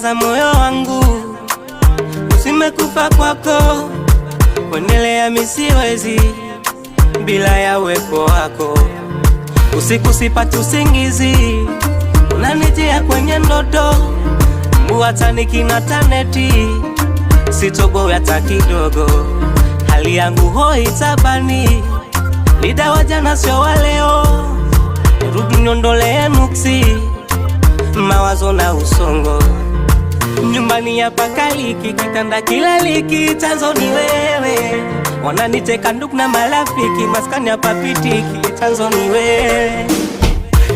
Kaza moyo wangu usimekufa kwako, kuendelea misiwezi bila ya uwepo wako. Usiku sipati usingizi, unanitia kwenye ndoto, hata nikina taneti sitoboya hata kidogo. Hali yangu hoi tabani, lidawa jana sio wa leo. Rudi niondolee nuksi, mawazo na usongo. Nyumbani hapa kaliki, kitanda kilaliki, chanzo ni wewe. Wananiteka ndugu na marafiki, maskani hapa pitiki, chanzo ni wewe.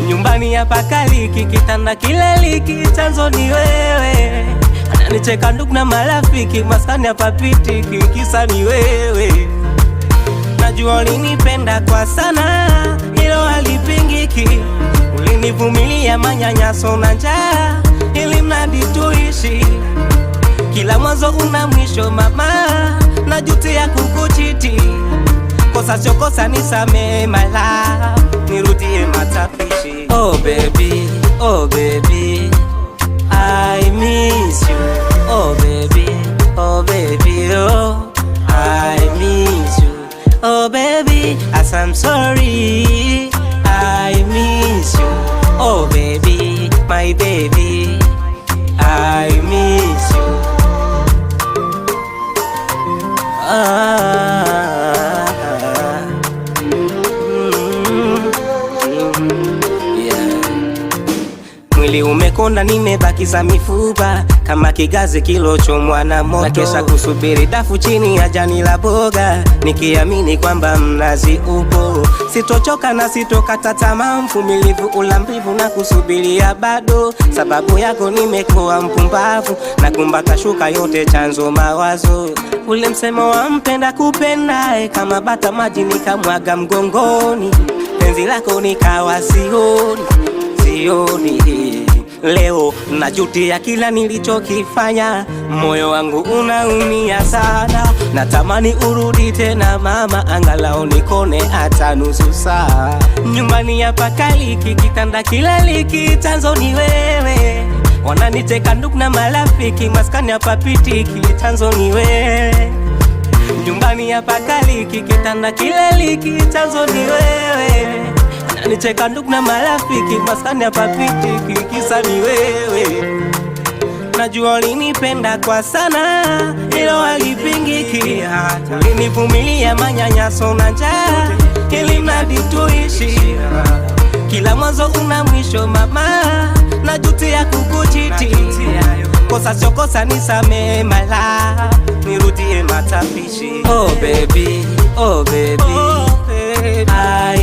Nyumbani hapa kaliki, kitanda kilaliki, chanzo ni wewe. Wananiteka ndugu na marafiki, maskani hapa pitiki, kisa ni wewe. Najua ulinipenda kwa sana, hilo halipingiki. Ulinivumilia manyanyaso na njaa, ili mradi tuishi. Kila mwanzo una mwisho mama, najutia kukuchiti. Kosa sio kosa, nisamehe my love, nirudie matapishi. Oh baby, oh baby, I miss you. Oh baby, oh baby, oh I miss you. Oh baby, as I'm sorry, I miss you. Oh baby, my baby, I miss you. Mwili umekonda, nimebakiza mifupa kama kigazi kilochomwa na moto. Nakesha kusubiri dafu chini ya jani la boga, nikiamini kwamba mnazi upo. Sitochoka na sitokata tamaa, mvumilivu ulambivu na kusubiria bado. Sababu yako nimekuwa mpumbavu, na kumbata shuka yote chanzo mawazo. Ule msemo wa mpenda kupendae, kama bata maji nikamwaga mgongoni. Penzi lako nikawa sioni. Leo najutia kila nilichokifanya, moyo wangu unaumia sana. Natamani urudi tena mama, angalau nikone hata nusu saa. Nyumbani hapa kaliki, kitanda kilaliki, chanzo ni wewe. Wananiteka ndugu na marafiki, maskani hapa pitiki, chanzo ni wewe. Nyumbani hapa kaliki, kitanda kilaliki, chanzo ni wewe. Nicheka ndugu na marafiki, maskani hapa pitiki, kisa ni wewe. Najua ulinipenda kwa sana, hilo halipingiki. Ulinivumilia manyanyaso na njaa, ili mradi tuishi. Kila mwanzo una mwisho mama, najutia kukuchiti. Kosa sio kosa, nisamehe my love, nirudie matapishi. Oh baby, oh baby, I